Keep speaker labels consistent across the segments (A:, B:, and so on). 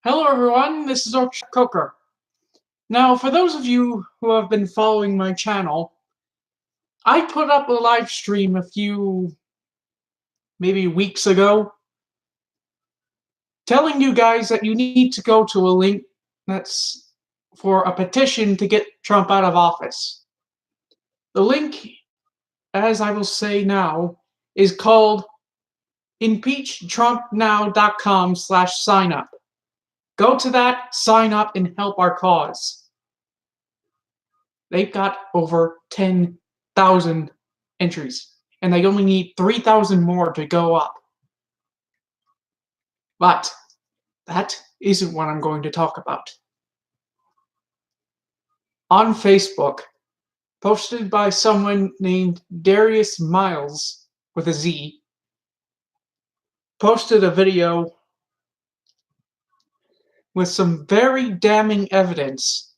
A: Hello everyone, this is Orc Coker. Now, for those of you who have been following my channel, I put up a live stream a few, maybe weeks ago, telling you guys that you need to go to a link that's for a petition to get Trump out of office. The link, as I will say now, is called impeachtrumpnow.com/signup. Go to that, sign up, and help our cause. They've got over 10,000 entries, and they only need 3,000 more to go up. But that isn't what I'm going to talk about. On Facebook, posted by someone named Darius Miles with a Z, posted a video with some very damning evidence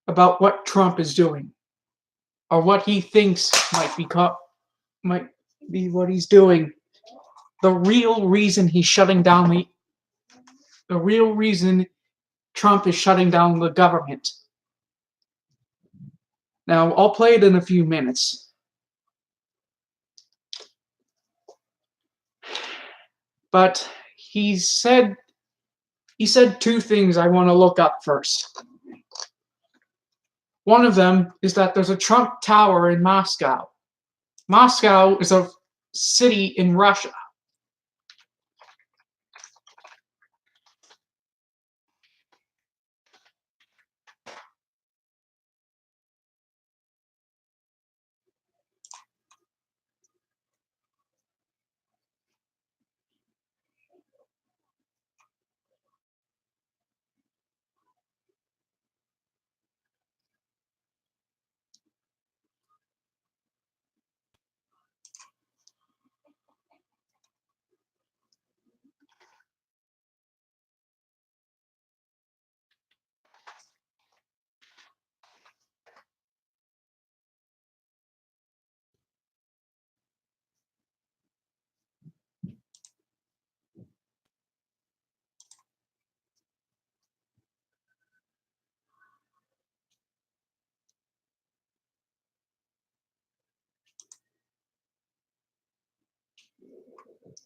A: about what Trump is doing, or what he thinks might be what he's doing. The real reason he's shutting down the real reason Trump is shutting down the government. Now, I'll play it in a few minutes. But he said two things I want to look up first. One of them is that there's a Trump Tower in Moscow. Moscow is a city in Russia.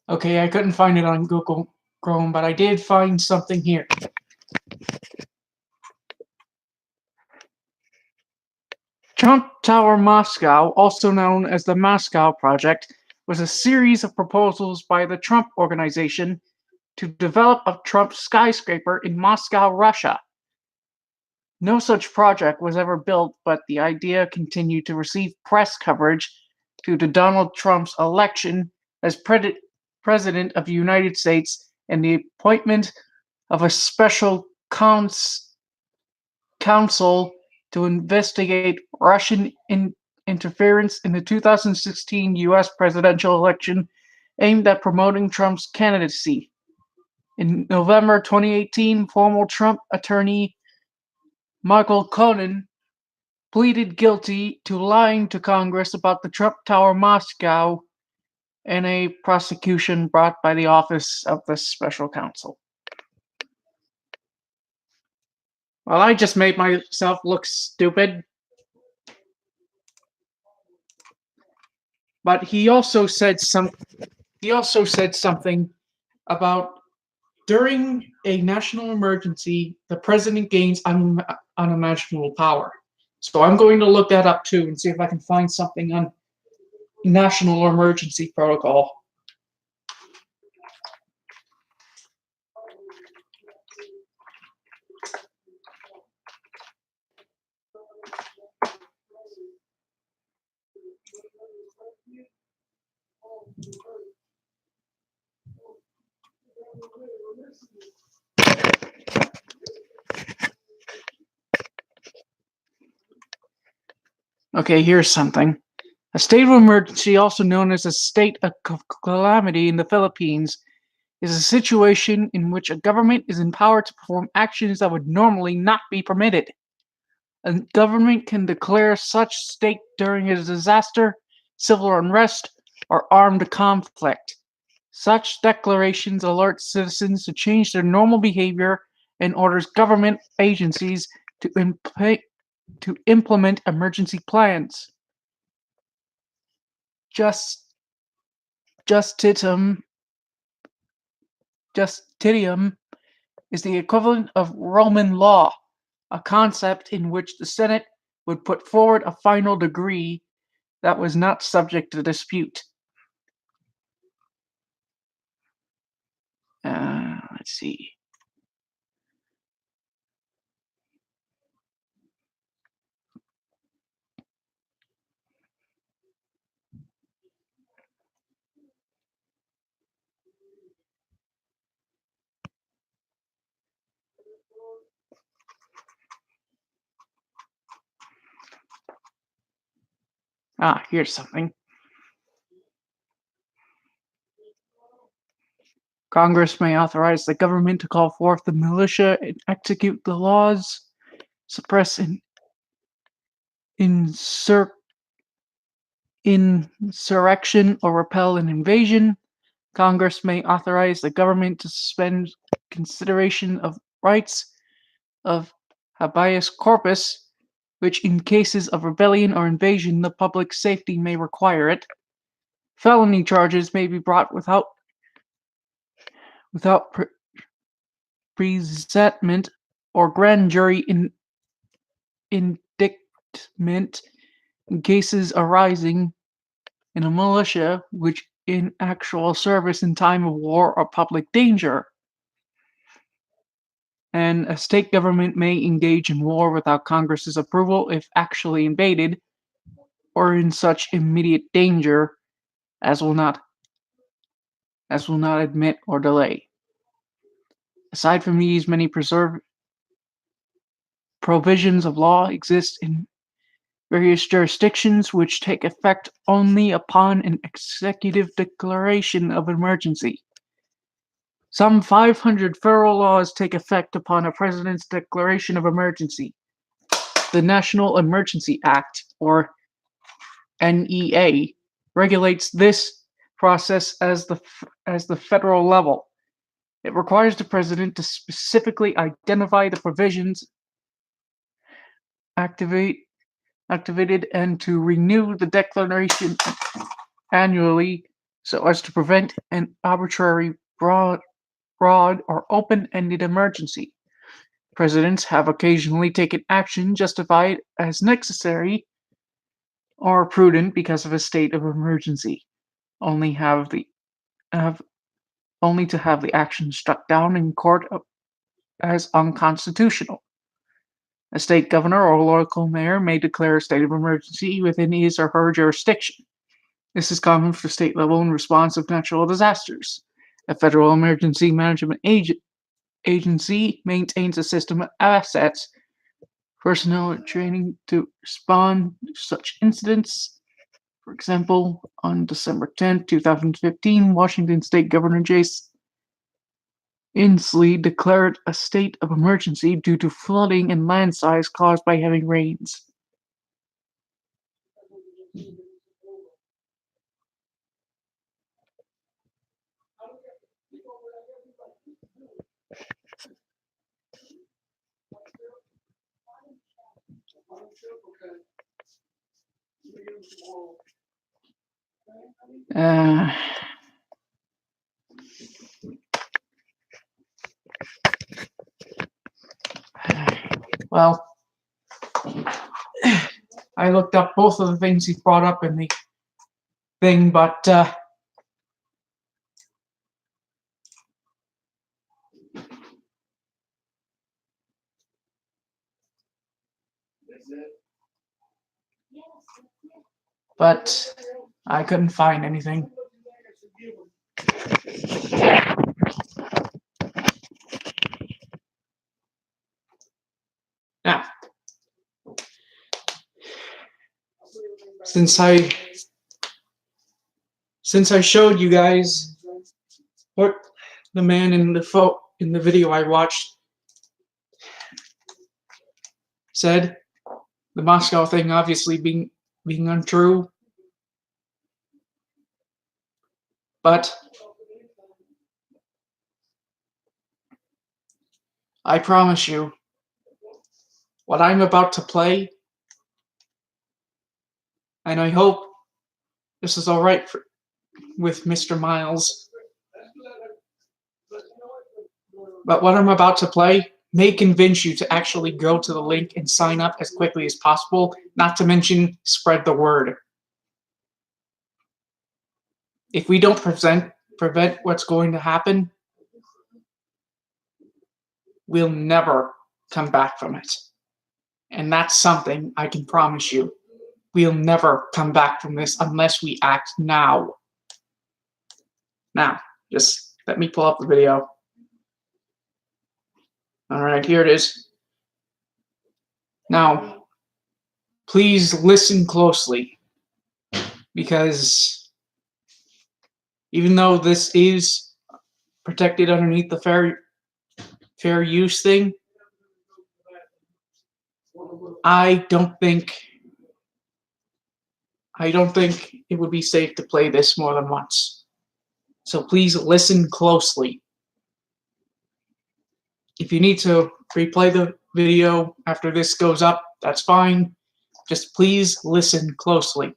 A: Okay, I couldn't find it on Google Chrome, but I did find something here. Trump Tower Moscow, also known as the Moscow Project, was a series of proposals by the Trump Organization to develop a Trump skyscraper in Moscow, Russia. No such project was ever built, but the idea continued to receive press coverage due to Donald Trump's election as President of the United States and the appointment of a special counsel to investigate Russian interference in the 2016 U.S. presidential election aimed at promoting Trump's candidacy. In November 2018, former Trump attorney Michael Cohen pleaded guilty to lying to Congress about the Trump Tower Moscow in a prosecution brought by the Office of the Special Counsel. Well, I just made myself look stupid. But he also said something about during a national emergency, the president gains unimaginable power. So I'm going to look that up too and see if I can find something on national emergency protocol. Okay, here's something. A state of emergency, also known as a state of calamity in the Philippines, is a situation in which a government is empowered to perform actions that would normally not be permitted. A government can declare such state during a disaster, civil unrest, or armed conflict. Such declarations alert citizens to change their normal behavior and orders government agencies to, implement emergency plans. Justitium is the equivalent of Roman law, a concept in which the Senate would put forward a final decree that was not subject to dispute. Let's see. Here's something. Congress may authorize the government to call forth the militia and execute the laws, suppress insurrection, or repel an invasion. Congress may authorize the government to suspend consideration of rights of habeas corpus, which in cases of rebellion or invasion the public safety may require it. Felony charges may be brought without presentment or grand jury indictment in cases arising in a militia which in actual service in time of war or public danger. And a state government may engage in war without Congress's approval if actually invaded or in such immediate danger as will not admit or delay. Aside from these, many provisions of law exist in various jurisdictions which take effect only upon an executive declaration of emergency. Some 500 federal laws take effect upon a president's declaration of emergency. The National Emergency Act, or NEA, regulates this process as the federal level. It requires the president to specifically identify the provisions activated and to renew the declaration annually so as to prevent an arbitrary, broad or open-ended emergency. Presidents have occasionally taken action justified as necessary or prudent because of a state of emergency, only to have the action struck down in court as unconstitutional. A state governor or local mayor may declare a state of emergency within his or her jurisdiction. This is common for state level in response of natural disasters. A federal emergency management agency maintains a system of assets, personnel, and training to respond to such incidents. For example, on December 10, 2015, Washington State Governor Jay Inslee declared a state of emergency due to flooding and landslides caused by heavy rains. Well, I looked up both of the things he brought up in the thing, but I couldn't find anything. Now, since I showed you guys what the man in the video I watched said, the Moscow thing obviously being untrue, but I promise you, what I'm about to play, and I hope this is alright with Mr. Miles, but what I'm about to play may convince you to actually go to the link and sign up as quickly as possible, not to mention spread the word. If we don't prevent what's going to happen, we'll never come back from it. And that's something I can promise you. We'll never come back from this unless we act now. Now, just let me pull up the video. All right, here it is. Now, please listen closely, because even though this is protected underneath the fair use thing, I don't think it would be safe to play this more than once. So please listen closely. If you need to replay the video after this goes up, that's fine. Just please listen closely.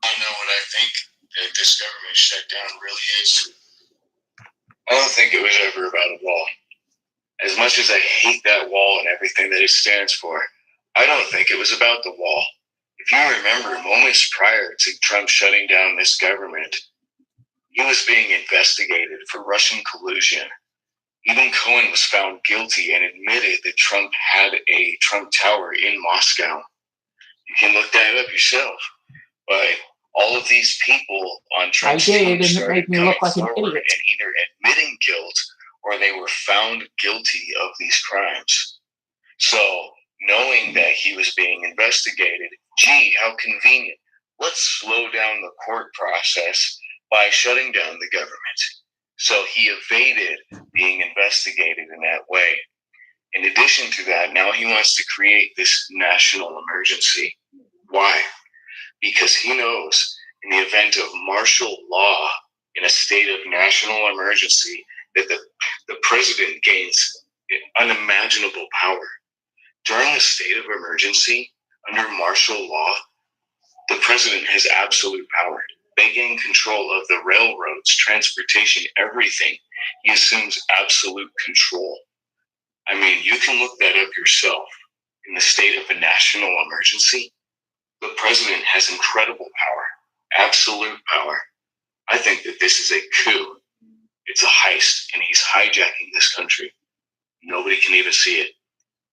B: I know what I think that this government shutdown really is. I don't think it was ever about a wall. As much as I hate that wall and everything that it stands for, I don't think it was about the wall. If you remember, moments prior to Trump shutting down this government, he was being investigated for Russian collusion. Even Cohen was found guilty and admitted that Trump had a Trump Tower in Moscow. You can look that up yourself. But all of these people on Trump's team started coming forward and either admitting guilt or they were found guilty of these crimes. So, knowing that he was being investigated, gee, how convenient. Let's slow down the court process by shutting down the government. So he evaded being investigated in that way. In addition to that, now he wants to create this national emergency. Why? Because he knows in the event of martial law in a state of national emergency that the president gains unimaginable power. During a state of emergency, under martial law, the president has absolute power. They gain control of the railroads, transportation, everything. He assumes absolute control. I mean, you can look that up yourself. In the state of a national emergency, the president has incredible power, absolute power. I think that this is a coup. It's a heist, and he's hijacking this country. Nobody can even see it.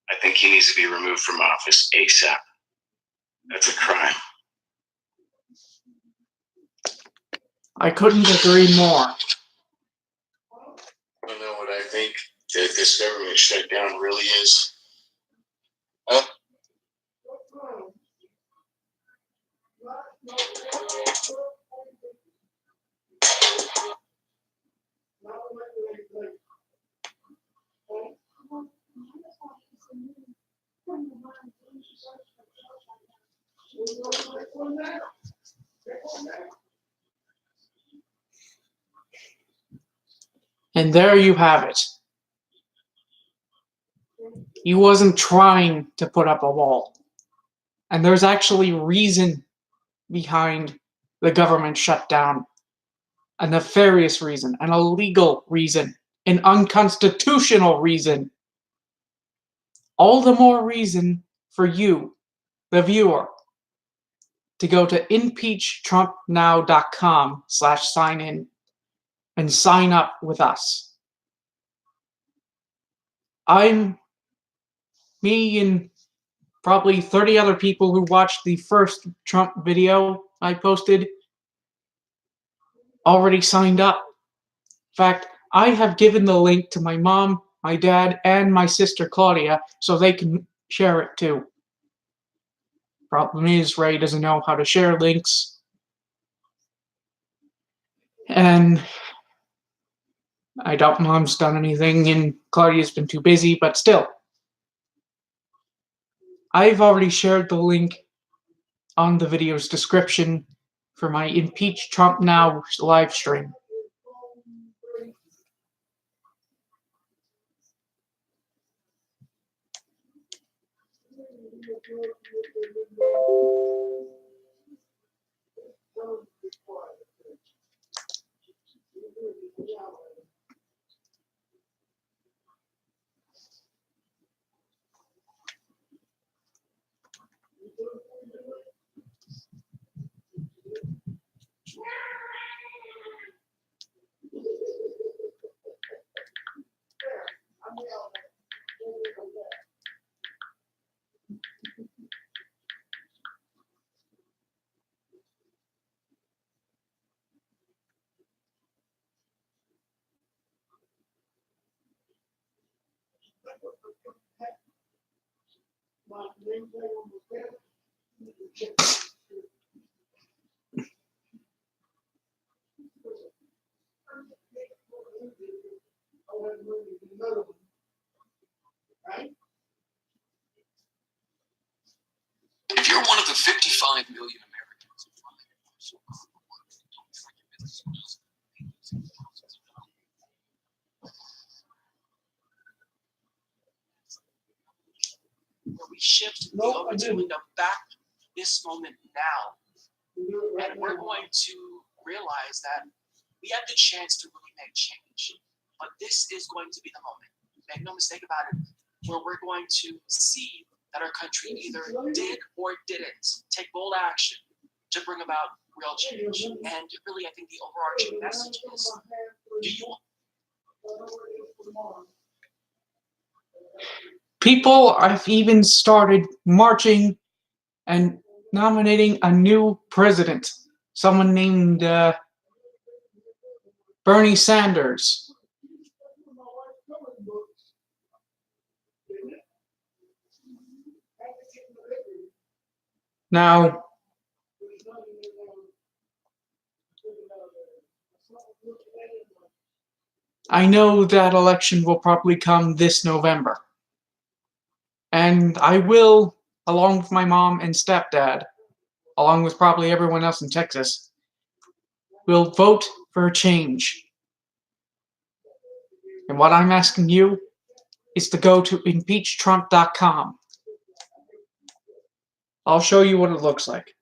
B: I think he needs to be removed from office ASAP. That's a crime.
A: I couldn't agree more.
B: I don't know what I think that this government shutdown really is.
A: And there you have it. He wasn't trying to put up a wall. And there's actually reason behind the government shutdown. A nefarious reason, an illegal reason, an unconstitutional reason. All the more reason for you, the viewer, to go to impeachtrumpnow.com/sign-in and sign up with us. Me and probably 30 other people who watched the first Trump video I posted already signed up. In fact, I have given the link to my mom, my dad, and my sister Claudia so they can share it too. Problem is, Ray doesn't know how to share links. And I doubt Mom's done anything and Claudia's been too busy, but still. I've already shared the link on the video's description for my Impeach Trump Now live stream.
C: If you're one of the 55 million Americans where we shift the overview window back this moment now, and we're going to realize that we have the chance to really make change. But this is going to be the moment. Make no mistake about it, where we're going to see that our country either did or didn't take bold action to bring about real change. And really, I think the overarching message is, do you
A: People have even started marching and nominating a new president, someone named Bernie Sanders. Now, I know that election will probably come this November. And I will, along with my mom and stepdad, along with probably everyone else in Texas, will vote for a change. And what I'm asking you is to go to impeachtrump.com. I'll show you what it looks like.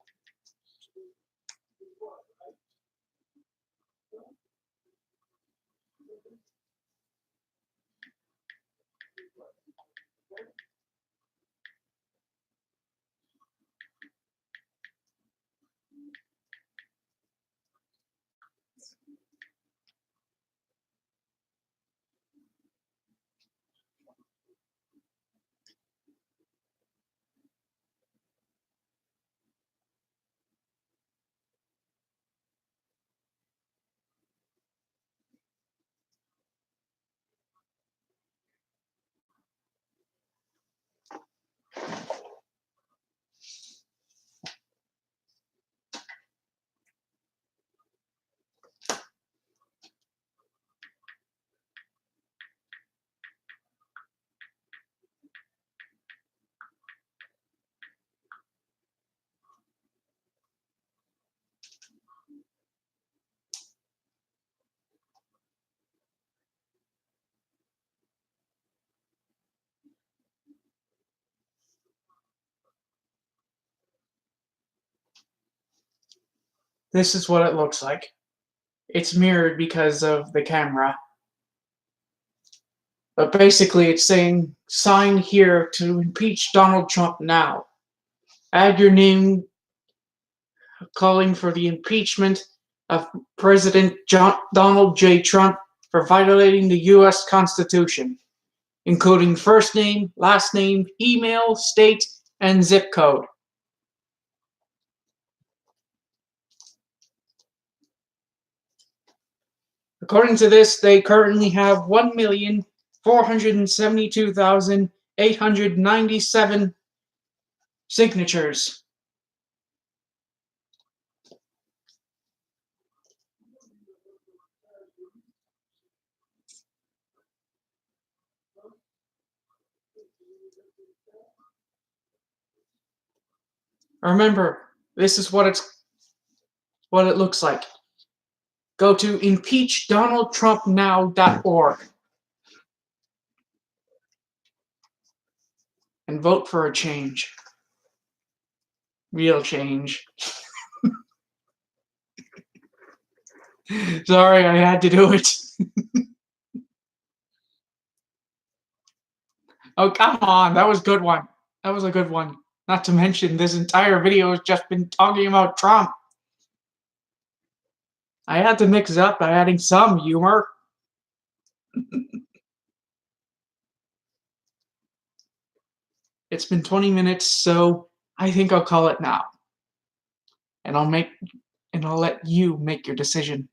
A: This is what it looks like. It's mirrored because of the camera. But basically it's saying, sign here to impeach Donald Trump now. Add your name calling for the impeachment of President Donald J. Trump for violating the U.S. Constitution, including first name, last name, email, state, and zip code. According to this, they currently have 1,472,897 signatures. Remember, this is what it looks like. Go to impeachdonaldtrumpnow.org and vote for a change. Real change. Sorry, I had to do it. Oh, come on. That was a good one. That was a good one. Not to mention, this entire video has just been talking about Trump. I had to mix it up by adding some humor. It's been 20 minutes, so I think I'll call it now. And I'll let you make your decision.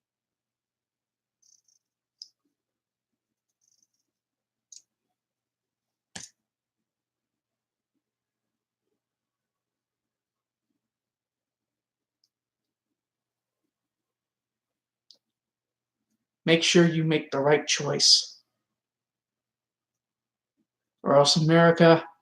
A: Make sure you make the right choice. Or else America